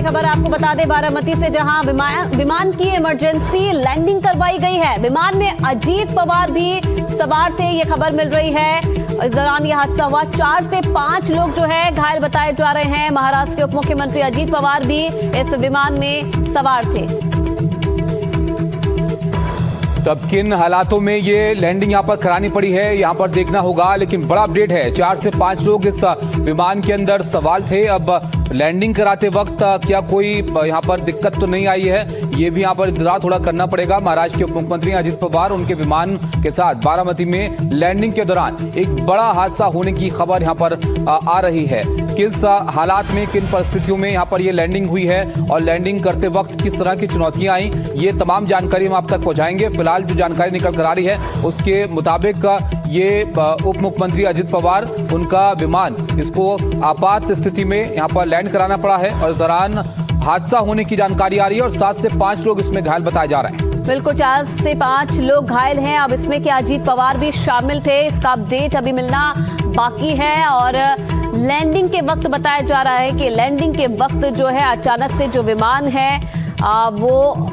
खबर आपको बता दें बारामती से, जहां विमान की इमरजेंसी लैंडिंग करवाई गई है। विमान में अजीत पवार भी सवार थे, ये खबर मिल रही है। इस दौरान यह हादसा हुआ। 4 से 5 लोग जो है घायल बताए जा रहे हैं। महाराष्ट्र के उप मुख्यमंत्री अजीत पवार भी इस विमान में सवार थे। तब किन हालातों में ये लैंडिंग यहाँ पर करानी पड़ी है, यहाँ पर देखना होगा। लेकिन बड़ा अपडेट है, 4 से 5 लोग इस विमान के अंदर सवार थे। अब लैंडिंग कराते वक्त क्या कोई यहाँ पर दिक्कत तो नहीं आई है, ये भी यहाँ पर इंतजार थोड़ा करना पड़ेगा। महाराष्ट्र के उप मुख्यमंत्री अजित पवार उनके विमान के साथ बारामती में लैंडिंग के दौरान एक बड़ा हादसा होने की खबर यहाँ पर आ रही है। किस हालात में, किन परिस्थितियों में यहाँ पर ये लैंडिंग हुई है और लैंडिंग करते वक्त किस तरह की चुनौतियां आई, ये तमाम जानकारी हम आप तक पहुंचाएंगे। फिलहाल जो जानकारी निकल कर आ रही है उसके मुताबिक ये उप मुख्यमंत्री अजित पवार, उनका विमान, इसको आपात स्थिति में यहाँ पर लैंड कराना पड़ा है और इस दौरान हादसा होने की जानकारी आ रही है और 7 से 5 लोग इसमें घायल बताए जा रहे हैं। बिल्कुल, 4 से 5 लोग घायल हैं। अब इसमें क्या अजीत पवार भी शामिल थे, इसका अपडेट अभी मिलना बाकी है। और लैंडिंग के वक्त बताया जा रहा है कि लैंडिंग के वक्त जो है अचानक से जो विमान है वो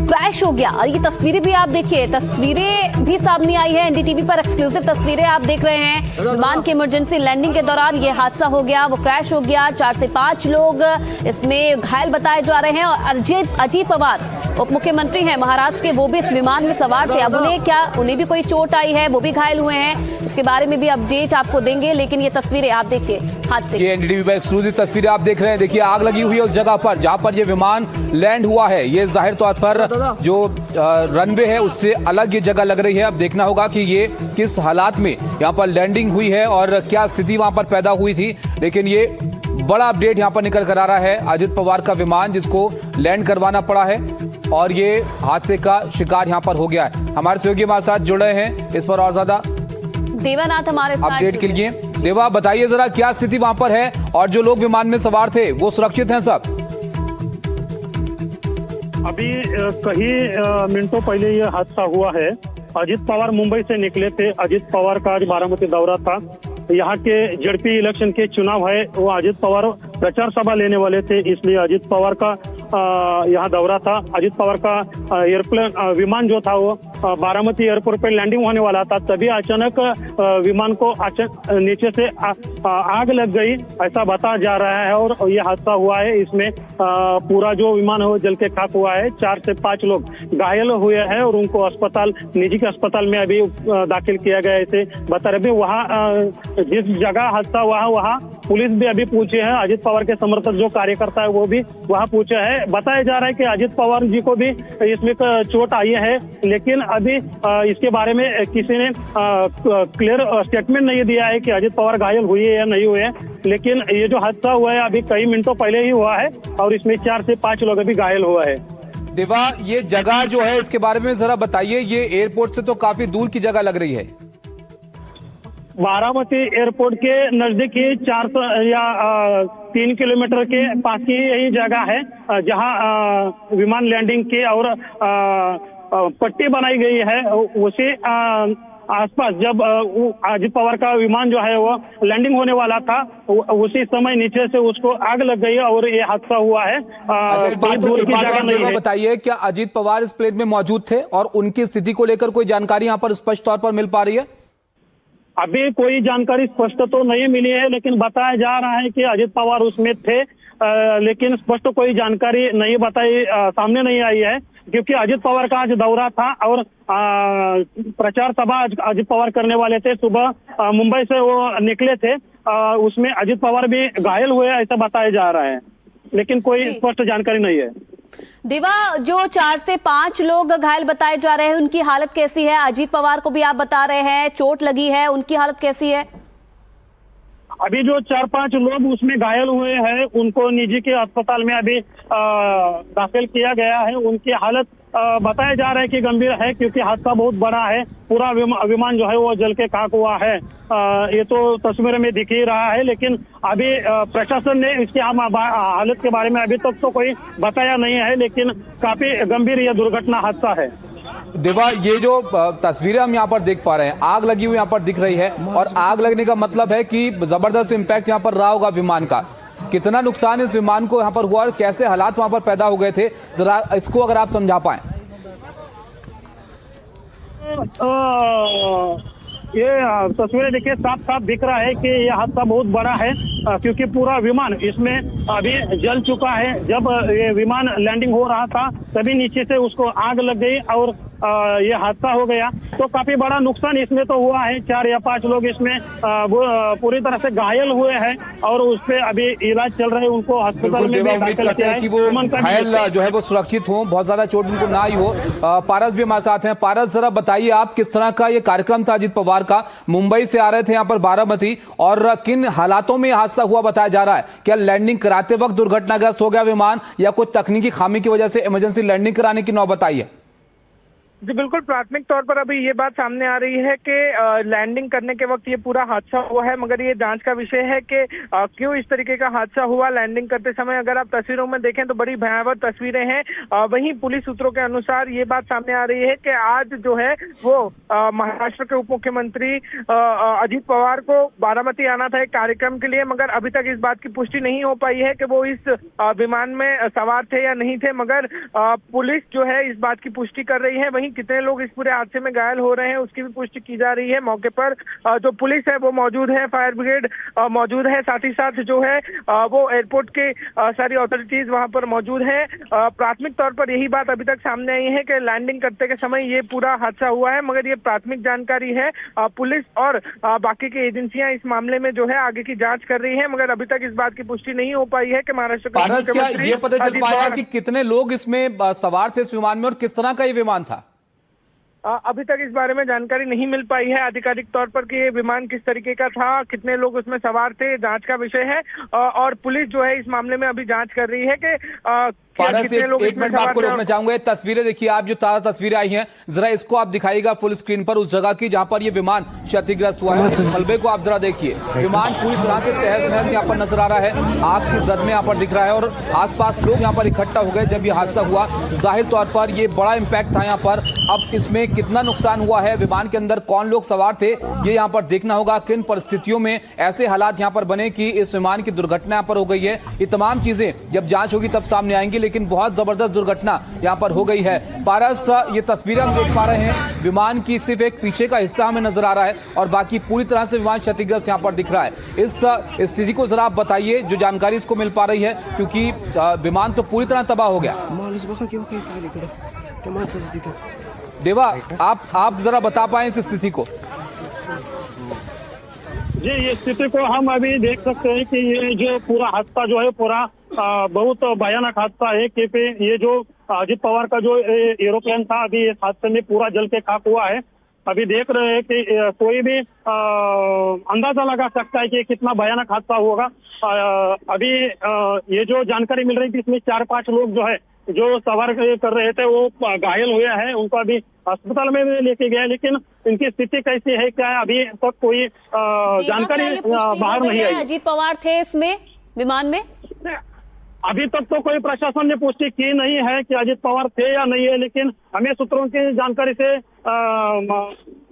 क्रैश हो गया। और ये तस्वीरें भी आप देखिए, तस्वीरें भी सामने आई है। एनडीटीवी पर एक्सक्लूसिव तस्वीरें आप देख रहे हैं। विमान की इमरजेंसी लैंडिंग के दौरान ये हादसा हो गया, वो क्रैश हो गया। 4 से 5 लोग इसमें घायल बताए जा रहे हैं। और अजीत पवार उप मुख्यमंत्री हैं महाराष्ट्र के, वो भी इस विमान में सवार थे। अब उन्हें भी कोई चोट आई है, वो भी घायल हुए हैं, इसके बारे में भी अपडेट आपको देंगे। लेकिन ये तस्वीरें आप देखिए हादसे, ये एनडीटीवी पर एक्सक्लूसिव तस्वीरें आप देख रहे हैं। देखिए, आग लगी हुई है उस जगह पर जहां पर ये विमान लैंड हुआ है। ये जाहिर तौर पर जो रनवे है उससे अलग ये जगह लग रही है। अब देखना होगा कि ये किस हालात में यहाँ पर लैंडिंग हुई है और क्या स्थिति वहां पर पैदा हुई थी। लेकिन ये बड़ा अपडेट यहाँ पर निकल कर आ रहा है। अजित पवार का विमान जिसको लैंड करवाना पड़ा है और ये हादसे का शिकार यहाँ पर हो गया है। हमारे सहयोगी हमारे साथ जुड़ रहे हैं इस पर और ज्यादा देवानाथ हमारे साथ अपडेट के लिए। देवा, बताइए जरा क्या स्थिति वहां पर है और जो लोग विमान में सवार थे वो सुरक्षित हैं सब? अभी कई मिनटों पहले ये हादसा हुआ है। अजित पवार मुंबई से निकले थे। अजित पवार का आज बारामती दौरा था। यहाँ के जेडपी इलेक्शन के चुनाव है, वो अजित पवार प्रचार सभा लेने वाले थे, इसलिए अजित पवार का यहाँ दौरा था। अजित पवार का एयरप्लेन विमान जो था वो बारामती एयरपोर्ट पर लैंडिंग होने वाला था, तभी अचानक विमान को नीचे से आग लग गई, ऐसा बताया जा रहा है। और ये हादसा हुआ है, इसमें पूरा जो विमान है वो जल के खाक हुआ है। 4 से 5 लोग घायल हुए हैं और उनको अस्पताल, निजी के अस्पताल में अभी दाखिल किया गया है, ऐसे बता रहे। वहाँ जिस जगह हादसा हुआ है वहाँ पुलिस भी अभी पूछे हैं। अजित पवार के समर्थक जो कार्यकर्ता है वो भी वहाँ पूछे हैं। बताया जा रहा है कि अजित पवार जी को भी इसमें चोट आई है, लेकिन अभी इसके बारे में किसी ने क्लियर स्टेटमेंट नहीं दिया है कि अजित पवार घायल हुए या नहीं हुए। लेकिन ये जो हादसा हुआ है अभी कई मिनटों पहले ही हुआ है और इसमें 4 से 5 लोग अभी घायल हुआ है। देवा, ये जगह जो है इसके बारे में जरा बताइए। ये एयरपोर्ट से तो काफी दूर की जगह लग रही है। बारामती एयरपोर्ट के नजदीक ही 400 या 3 किलोमीटर के पास की यही जगह है जहां विमान लैंडिंग की और पट्टी बनाई गई है। उसी आसपास जब अजित पवार का विमान जो है वो लैंडिंग होने वाला था, उसी समय नीचे से उसको आग लग गई और ये हादसा हुआ है। दूर की जगह नहीं है। बताइए, क्या अजित पवार इस प्लेन में मौजूद थे और उनकी स्थिति को लेकर कोई जानकारी यहाँ पर स्पष्ट तौर पर मिल पा रही है? अभी कोई जानकारी स्पष्ट तो नहीं मिली है, लेकिन बताया जा रहा है कि अजित पवार उसमें थे, लेकिन स्पष्ट कोई जानकारी नहीं बताई, सामने नहीं आई है। क्योंकि अजित पवार का आज दौरा था और प्रचार सभा अजित पवार करने वाले थे। सुबह मुंबई से वो निकले थे, उसमें अजित पवार भी घायल हुए ऐसा बताया जा रहा है, लेकिन कोई स्पष्ट जानकारी नहीं है। देवा, जो 4 से 5 लोग घायल बताए जा रहे हैं उनकी हालत कैसी है? अजीत पवार को भी आप बता रहे हैं चोट लगी है, उनकी हालत कैसी है? अभी जो 4-5 लोग उसमें घायल हुए हैं उनको निजी के अस्पताल में अभी दाखिल किया गया है। उनकी हालत बताया जा रहा है कि गंभीर है, क्योंकि हादसा बहुत बड़ा है। पूरा विमान जो है वो जल के खाक हुआ है। ये तो तस्वीर में दिख ही रहा है, लेकिन अभी प्रशासन ने इसकी हालत के बारे में अभी तक तो कोई बताया नहीं है, लेकिन काफी गंभीर यह दुर्घटना हादसा है। देवा, ये जो तस्वीरें हम यहाँ पर देख पा रहे हैं, आग लगी हुई यहाँ पर दिख रही है और आग लगने का मतलब है कि जबरदस्त इम्पैक्ट यहाँ पर रहा होगा विमान का। कितना नुकसान इस विमान को यहाँ पर हुआ और कैसे हालात वहां पर पैदा हो गए थे, जरा इसको अगर आप समझा पाए। ये तस्वीरें देखिए, साफ साफ दिख रहा है कि यह हादसा बहुत बड़ा है, क्योंकि पूरा विमान इसमें अभी जल चुका है। जब ये विमान लैंडिंग हो रहा था तभी नीचे से उसको आग लग गई और ये हादसा हो गया। तो काफी बड़ा नुकसान इसमें तो हुआ है। 4 या 5 लोग इसमें वो पूरी तरह से घायल हुए हैं और उस पे अभी इलाज चल रहे हैं, उनको अस्पताल में भी उम्मीद करते हैं कि वो घायल जो है वो सुरक्षित हो, बहुत ज्यादा चोट उनको ना ही हो। पारस भी हमारे साथ हैं। पारस, जरा बताइए आप, किस तरह का ये कार्यक्रम था अजित पवार का? मुंबई से आ रहे थे यहाँ पर बारामती, और किन हालातों में हादसा हुआ बताया जा रहा है? क्या लैंडिंग कराते वक्त दुर्घटनाग्रस्त हो गया विमान, या कोई तकनीकी खामी की वजह से इमरजेंसी लैंडिंग कराने की नौबत आई है? जी बिल्कुल, प्राथमिक तौर पर अभी ये बात सामने आ रही है कि लैंडिंग करने के वक्त ये पूरा हादसा हुआ है, मगर ये जांच का विषय है कि क्यों इस तरीके का हादसा हुआ लैंडिंग करते समय। अगर आप तस्वीरों में देखें तो बड़ी भयावह तस्वीरें हैं। वहीं पुलिस सूत्रों के अनुसार ये बात सामने आ रही है कि आज जो है वो महाराष्ट्र के उप मुख्यमंत्री अजित पवार को बारामती आना था एक कार्यक्रम के लिए, मगर अभी तक इस बात की पुष्टि नहीं हो पाई है कि वो इस विमान में सवार थे या नहीं थे। मगर पुलिस जो है इस बात की पुष्टि कर रही है। वहीं कितने लोग इस पूरे हादसे में घायल हो रहे हैं उसकी भी पुष्टि की जा रही है। मौके पर जो पुलिस है वो मौजूद है, फायर ब्रिगेड मौजूद है, साथ ही साथ जो है वो एयरपोर्ट के सारी अथॉरिटीज वहां पर मौजूद है। प्राथमिक तौर पर यही बात अभी तक सामने आई है कि लैंडिंग करते के समय ये पूरा हादसा हुआ है, मगर ये प्राथमिक जानकारी है। पुलिस और बाकी की एजेंसियां इस मामले में जो है आगे की जांच कर रही है, मगर अभी तक इस बात की पुष्टि नहीं हो पाई है कि महाराष्ट्र के मुख्यमंत्री ये पता चल पाया कि कितने लोग इसमें सवार थे इस विमान में और किस तरह का ये विमान था? अभी तक इस बारे में जानकारी नहीं मिल पाई है आधिकारिक तौर पर कि ये विमान किस तरीके का था, कितने लोग उसमें सवार थे, जांच का विषय है। और पुलिस जो है इस मामले में अभी जांच कर रही है कि पारस, एक मिनट में आपको रोकना चाहूंगा। तस्वीरें देखिए आप, जो ताजा तस्वीरें आई हैं, जरा इसको आप दिखाइएगा फुल स्क्रीन पर, उस जगह की जहां पर ये विमान क्षतिग्रस्त हुआ है। मलबे को आप जरा देखिए, विमान पूरी तरह से तहस नहस यहाँ पर नजर आ रहा है, आग की जद में यहाँ पर दिख रहा है और आसपास लोग यहाँ पर इकट्ठा हो गए जब ये हादसा हुआ। जाहिर तौर पर ये बड़ा इंपैक्ट था यहाँ पर। अब इसमें कितना नुकसान हुआ है, विमान के अंदर कौन लोग सवार थे, ये यहाँ पर देखना होगा। किन परिस्थितियों में ऐसे हालात यहाँ पर बने कि इस विमान की दुर्घटना यहाँ पर हो गई है, ये तमाम चीजें जब जांच होगी तब सामने आएंगी। लेकिन बहुत जबरदस्त दुर्घटना यहां पर हो गई है। पारस, ये तस्वीरें हम देख पा रहे हैं, विमान की सिर्फ एक पीछे का हिस्सा हमें नजर आ रहा है और बाकी पूरी तरह से विमान क्षतिग्रस्त यहां पर दिख रहा है। इस स्थिति को जरा आप बताइए, जो जानकारी इसको मिल पा रही है, क्योंकि विमान तो पूरी तरह तबाह हो गया। देवा, आप जरा बता पाए इस स्थिति को। जी, ये स्थिति को हम अभी देख सकते हैं कि ये जो पूरा हादसा जो है पूरा बहुत भयानक हादसा है। कि ये जो अजित पवार का जो एरोप्लेन था, अभी इस हादसे में पूरा जल के खाक हुआ है। अभी देख रहे हैं कि कोई भी अंदाजा लगा सकता है कि कितना भयानक हादसा होगा। अभी ये जो जानकारी मिल रही थी, इसमें 4-5 लोग जो है जो सवार कर रहे थे वो घायल हुए हैं, उनको अभी अस्पताल में लेके गए, लेकिन इनकी स्थिति कैसी है क्या है अभी तक कोई जानकारी बाहर नहीं आई। अजित पवार थे इसमें विमान में? अभी तक तो कोई प्रशासन ने पुष्टि की नहीं है कि अजित पवार थे या नहीं है, लेकिन हमें सूत्रों की जानकारी से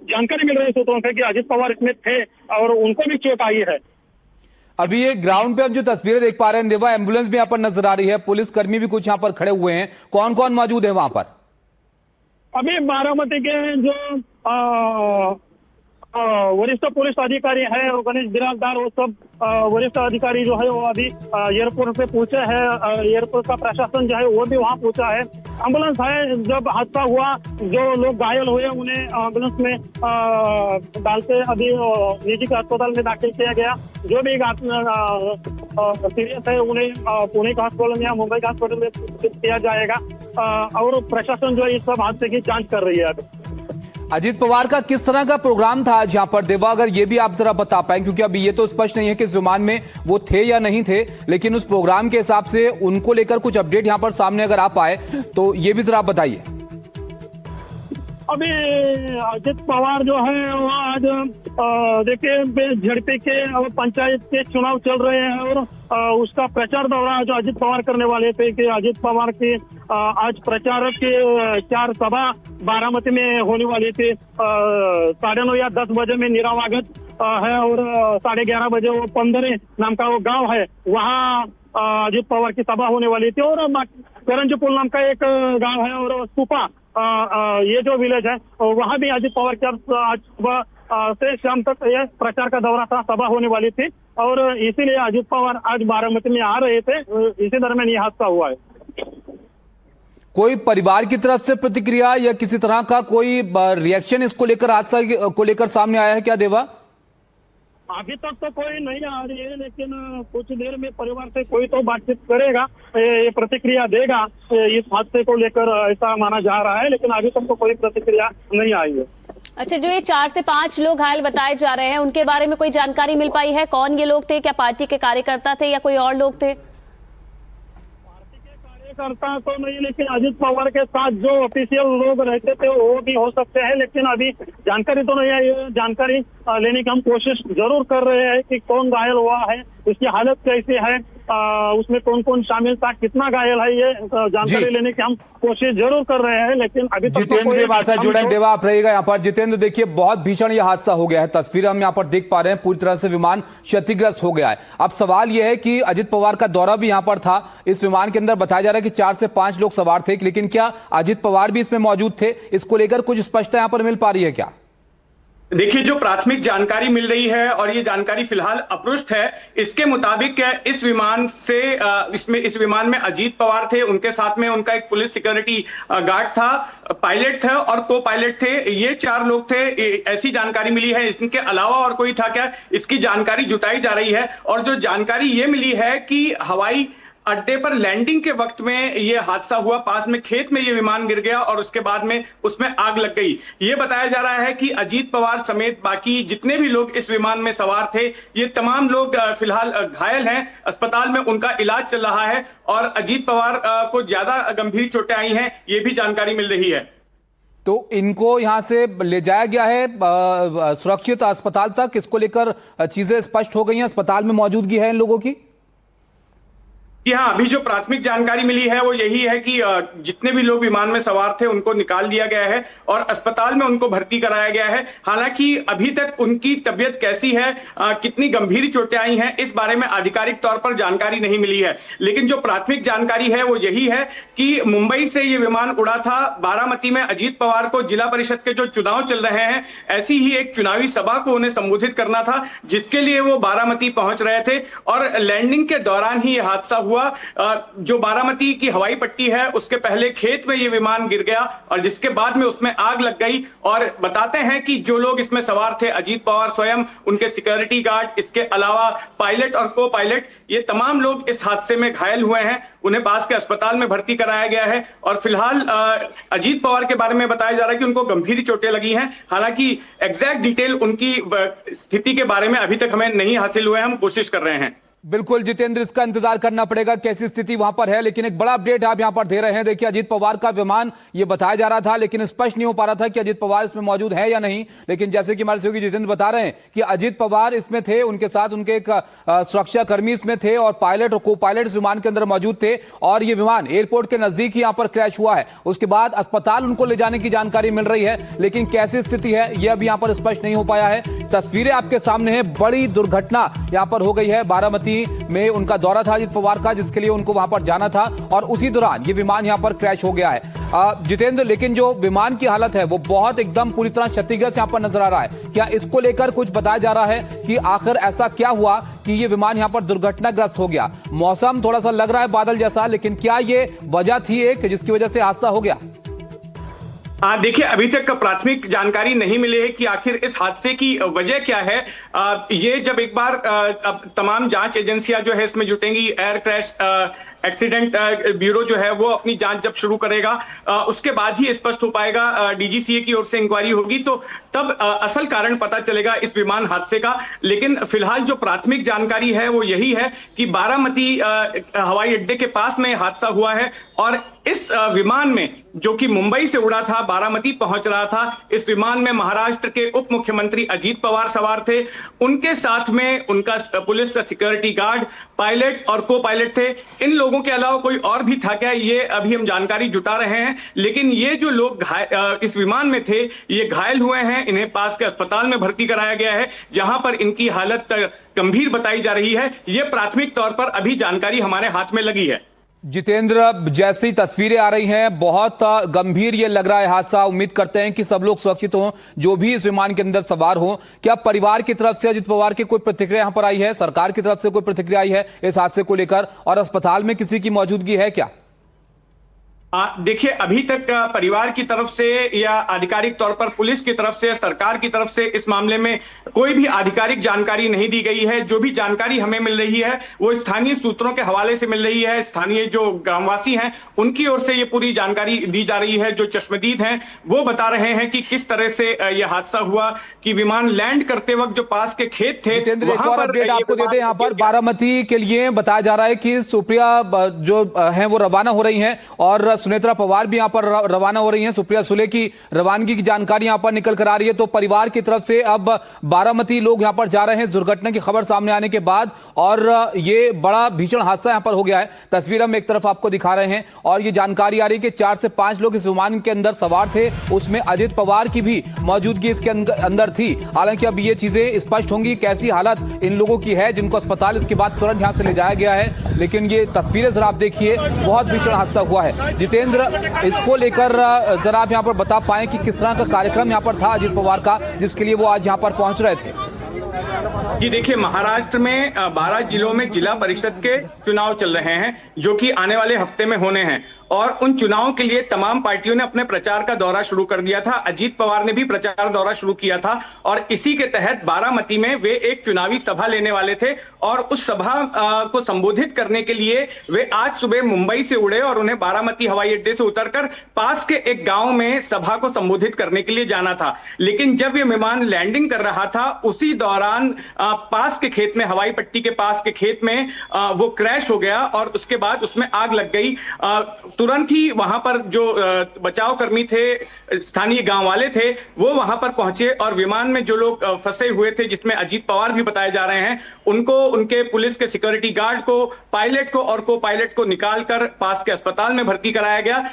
जानकारी मिल रही है सूत्रों से कि अजित पवार इसमें थे और उनको भी चोट आई है। अभी ये ग्राउंड पे हम जो तस्वीरें देख पा रहे हैं देवा, एम्बुलेंस भी यहाँ पर नजर आ रही है, पुलिस कर्मी भी कुछ यहाँ पर खड़े हुए हैं, कौन कौन मौजूद है वहां पर? अभी बारामती के जो वरिष्ठ पुलिस अधिकारी है, गणेश बिराजदार, वो सब वरिष्ठ अधिकारी जो है वो अभी एयरपोर्ट पे पहुंचे हैं। एयरपोर्ट का प्रशासन जो है वो भी वहाँ पहुंचा है। एम्बुलेंस है, जब हादसा हुआ जो लोग घायल हुए उन्हें एम्बुलेंस में डालते अभी निजी अस्पताल में दाखिल किया गया। जो भी सीरियस है उन्हें पुणे का अस्पताल या मुंबई का अस्पताल में किया जाएगा और प्रशासन जो है इस सब हादसे की जाँच कर रही है। अभी अजित पवार का किस तरह का प्रोग्राम था आज यहाँ पर देवा, अगर ये भी आप जरा बता पाएं, क्योंकि अभी ये तो स्पष्ट नहीं है कि इस विमान में वो थे या नहीं थे, लेकिन उस प्रोग्राम के हिसाब से उनको लेकर कुछ अपडेट यहाँ पर सामने अगर आप आए तो ये भी जरा आप बताइए। अभी अजित पवार जो है वो आज देखिए झड़पी के पंचायत के चुनाव चल रहे हैं और उसका प्रचार दौरा जो अजित पवार करने वाले थे कि अजित पवार के आज प्रचारक के 4 सभा बारामती में होने वाली थी। 9:30 या 10 बजे में निरावागत है और 11:30 बजे वो पंदरे नाम का वो गांव है, वहाँ अजित पवार की सभा होने वाली थी। और करंजपुल नाम का एक गांव है और स्तूपा ये जो विलेज है वहां भी अजित पवार की आज सुबह से शाम तक ये प्रचार का दौरा था, सभा होने वाली थी और इसीलिए अजित पवार आज बारामती में आ रहे थे। इसी दरमियान ये हादसा हुआ है। कोई परिवार की तरफ से प्रतिक्रिया या किसी तरह का कोई रिएक्शन इसको लेकर, हादसा को लेकर सामने आया है क्या देवा? अभी तक तो कोई नहीं आ रही है, लेकिन कुछ देर में परिवार से कोई तो बातचीत करेगा, ये प्रतिक्रिया देगा इस हादसे को लेकर, ऐसा माना जा रहा है। लेकिन अभी तक तो कोई प्रतिक्रिया नहीं आई है। अच्छा, जो ये 4 से 5 लोग घायल बताए जा रहे हैं उनके बारे में कोई जानकारी मिल पाई है? कौन ये लोग थे? क्या पार्टी के कार्यकर्ता थे या कोई और लोग थे? करता तो नहीं, लेकिन अजित पवार के साथ जो ऑफिशियल लोग रहते थे वो भी हो सकते हैं, लेकिन अभी जानकारी तो नहीं है। ये जानकारी लेने की हम कोशिश जरूर कर रहे हैं कि कौन घायल हुआ है, उसकी हालत कैसी है, उसमें कौन कौन शामिल था, कितना घायल है, ये जानकारी लेने की हम कोशिश जरूर कर रहे हैं। लेकिन अभी जितेंद्र हमारे साथ जुड़े हैं। देवा आप रहेगा यहाँ पर। जितेंद्र, देखिए बहुत भीषण यह हादसा हो गया है, तस्वीर हम यहाँ पर देख पा रहे हैं, पूरी तरह से विमान क्षतिग्रस्त हो गया है। अब सवाल यह है कि अजित पवार का दौरा भी यहाँ पर था, इस विमान के अंदर बताया जा रहा है कि 4 से 5 लोग सवार थे, लेकिन क्या अजित पवार भी इसमें मौजूद थे? इसको लेकर कुछ स्पष्टता यहाँ पर मिल पा रही है क्या? देखिए, जो प्राथमिक जानकारी मिल रही है और ये जानकारी फिलहाल अपरुष्ट है, इसके मुताबिक इस विमान से इस विमान में अजीत पवार थे, उनके साथ में उनका एक पुलिस सिक्योरिटी गार्ड था, पायलट था और को पायलट थे। ये 4 लोग थे, ऐसी जानकारी मिली है। इनके अलावा और कोई था क्या, इसकी जानकारी जुटाई जा रही है। और जो जानकारी ये मिली है कि हवाई अड्डे पर लैंडिंग के वक्त में यह हादसा हुआ, पास में खेत में यह विमान गिर गया और उसके बाद में उसमें आग लग गई। यह बताया जा रहा है कि अजीत पवार समेत बाकी जितने भी लोग इस विमान में सवार थे, ये तमाम लोग फिलहाल घायल हैं, अस्पताल में उनका इलाज चल रहा है और अजीत पवार को ज्यादा गंभीर चोटें आई हैं, ये भी जानकारी मिल रही है। तो इनको यहां से ले जाया गया है सुरक्षित अस्पताल तक, इसको लेकर चीजें स्पष्ट हो गई हैं, अस्पताल में मौजूदगी है इन लोगों की? जी हाँ, अभी जो प्राथमिक जानकारी मिली है वो यही है कि जितने भी लोग विमान में सवार थे उनको निकाल दिया गया है और अस्पताल में उनको भर्ती कराया गया है। हालांकि अभी तक उनकी तबीयत कैसी है, कितनी गंभीर चोटें आई हैं, इस बारे में आधिकारिक तौर पर जानकारी नहीं मिली है। लेकिन जो प्राथमिक जानकारी है वो यही है कि मुंबई से ये विमान उड़ा था, बारामती में अजीत पवार को जिला परिषद के जो चुनाव चल रहे हैं, ऐसी ही एक चुनावी सभा को उन्हें संबोधित करना था, जिसके लिए वो बारामती पहुंच रहे थे और लैंडिंग के दौरान ही यह हादसा हुआ। जो बारामती की हवाई पट्टी है उसके पहले खेत में ये विमान गिर गया और जिसके बाद में उसमें आग लग गई। और बताते हैं कि जो लोग इसमें सवार थे, अजीत पवार स्वयं, उनके सिक्योरिटी गार्ड, इसके अलावा पायलट और को पायलट, ये तमाम लोग इस हादसे में घायल हुए हैं। उन्हें पास के अस्पताल में भर्ती कराया गया है और फिलहाल अजीत पवार के बारे में बताया जा रहा है कि उनको गंभीर चोटें लगी हैं। हालांकि एग्जैक्ट डिटेल उनकी स्थिति के बारे में अभी तक हमें नहीं हासिल हुए, हम कोशिश कर रहे हैं। बिल्कुल जितेंद्र, इसका इंतजार करना पड़ेगा कैसी स्थिति वहां पर है, लेकिन एक बड़ा अपडेट आप यहां पर दे रहे हैं। देखिए, अजीत पवार का विमान ये बताया जा रहा था, लेकिन स्पष्ट नहीं हो पा रहा था कि अजीत पवार इसमें मौजूद है या नहीं। लेकिन जैसे कि हमारे सहयोगी जितेंद्र बता रहे हैं कि अजीत पवार इसमें थे, उनके साथ उनके एक सुरक्षा कर्मी इसमें थे और पायलट और को पायलट इस विमान के अंदर मौजूद थे और ये विमान एयरपोर्ट के नजदीक ही यहां पर क्रैश हुआ है। उसके बाद अस्पताल उनको ले जाने की जानकारी मिल रही है, लेकिन कैसी स्थिति है यह अभी यहां पर स्पष्ट नहीं हो पाया है। तस्वीरें आपके सामने है, बड़ी दुर्घटना यहां पर हो गई है। बारामती में उनका दौरा था अजीत पवार का, जिसके लिए उनको वहां पर जाना था और उसी दौरान ये विमान यहां पर क्रैश हो गया है। जितेंद्र, लेकिन जो विमान की हालत है वो बहुत एकदम पूरी तरह क्षतिग्रस्त यहां पर नजर आ रहा है। क्या इसको लेकर कुछ बताया जा रहा है कि आखिर ऐसा क्या हुआ कि ये विमान यहां पर दुर्घटनाग्रस्त हो गया? मौसम थोड़ा सा लग रहा है बादल जैसा, लेकिन क्या ये वजह थी एक जिसकी वजह से हादसा हो गया? देखिए, अभी तक प्राथमिक जानकारी नहीं मिली है कि आखिर इस हादसे की वजह क्या है। ये जब एक बार अब तमाम जांच एजेंसियां जो है इसमें जुटेंगी, एयर क्रैश एक्सीडेंट ब्यूरो जो है वो अपनी जांच जब शुरू करेगा, उसके बाद ही स्पष्ट हो पाएगा। डीजीसीए की ओर से इंक्वायरी होगी तो तब असल कारण पता चलेगा इस विमान हादसे का। लेकिन फिलहाल जो प्राथमिक जानकारी है वो यही है कि बारामती हवाई अड्डे के पास में हादसा हुआ है और इस विमान में, जो कि मुंबई से उड़ा था, बारामती पहुंच रहा था, इस विमान में महाराष्ट्र के उप मुख्यमंत्री अजीत पवार सवार थे। उनके साथ में उनका पुलिस का सिक्योरिटी गार्ड, पायलट और को पायलट थे। इन लोगों के अलावा कोई और भी था क्या, ये अभी हम जानकारी जुटा रहे हैं। लेकिन ये जो लोग इस विमान में थे ये घायल हुए हैं, इन्हें पास के अस्पताल में भर्ती कराया गया है, जहां पर इनकी हालत गंभीर बताई जा रही है। ये प्राथमिक तौर पर अभी जानकारी हमारे हाथ में लगी है। जितेंद्र, जैसी तस्वीरें आ रही हैं, बहुत गंभीर ये लग रहा है हादसा। उम्मीद करते हैं कि सब लोग सुरक्षित हों, जो भी इस विमान के अंदर सवार हों। क्या परिवार की तरफ से अजित पवार की कोई प्रतिक्रिया यहां पर आई है? सरकार की तरफ से कोई प्रतिक्रिया आई है इस हादसे को लेकर? और अस्पताल में किसी की मौजूदगी है क्या? देखिए, अभी तक परिवार की तरफ से या आधिकारिक तौर पर पुलिस की तरफ से, सरकार की तरफ से इस मामले में कोई भी आधिकारिक जानकारी नहीं दी गई है। जो भी जानकारी हमें मिल रही है वो स्थानीय सूत्रों के हवाले से मिल रही है। स्थानीय जो ग्रामवासी हैं उनकी ओर से ये पूरी जानकारी दी जा रही है। जो चश्मदीद हैं वो बता रहे हैं कि किस तरह से यह हादसा हुआ कि विमान लैंड करते वक्त जो पास के खेत थे, जितेंद्र, एक और अपडेट आपको देते हैं। यहाँ पर बारामती के लिए बताया जा रहा है कि सुप्रिया जो है वो रवाना हो रही है और सुनेत्रा पवार भी यहां पर रवाना हो रही हैं। सुप्रिया सुले की रवानगी की जानकारी यहां पर निकल कर आ रही है। तो परिवार की तरफ से अब बारामती लोग यहां पर जा रहे हैं दुर्घटना की खबर सामने आने के बाद, और ये बड़ा भीषण हादसा यहां पर हो गया है। तस्वीर हम एक तरफ आपको दिखा रहे हैं और ये जानकारी आ रही है कि 4 से 5 लोग इस विमान के अंदर सवार थे। उसमें अजित पवार की भी मौजूदगी इसके अंदर थी। हालांकि अब ये चीजें स्पष्ट होंगी कैसी हालत इन लोगों की है जिनको अस्पताल इसके बाद तुरंत यहां से ले जाया गया है। लेकिन ये तस्वीरें जरा आप देखिए, बहुत भीषण हादसा हुआ है। जितेंद्र, इसको लेकर जरा आप यहां पर बता पाएं कि किस तरह का कार्यक्रम यहां पर था अजित पवार का, जिसके लिए वो आज यहां पर पहुंच रहे थे? जी देखिए, महाराष्ट्र में 12 जिलों में जिला परिषद के चुनाव चल रहे हैं जो कि आने वाले हफ्ते में होने हैं, और उन चुनावों के लिए तमाम पार्टियों ने अपने प्रचार का दौरा शुरू कर दिया था। अजीत पवार ने भी प्रचार दौरा शुरू किया था और इसी के तहत बारामती में वे एक चुनावी सभा लेने वाले थे और उस सभा को संबोधित करने के लिए वे आज सुबह मुंबई से उड़े और उन्हें बारामती हवाई अड्डे से उतरकर पास के एक गांव में सभा को संबोधित करने के लिए जाना था। लेकिन जब यह विमान लैंडिंग कर रहा था उसी दौरान पास के खेत में, हवाई पट्टी के पास के खेत में वो क्रैश हो गया और उसके बाद उसमें आग लग गई। तुरंत ही वहां पर जो बचाव कर्मी थे, स्थानीय गांव वाले थे, वो वहां पर पहुंचे और विमान में जो लोग फंसे हुए थे, जिसमें अजीत पवार भी बताए जा रहे हैं, उनको, उनके पुलिस के सिक्योरिटी गार्ड को, पायलट को और को पायलट को निकालकर पास के अस्पताल में भर्ती कराया गया।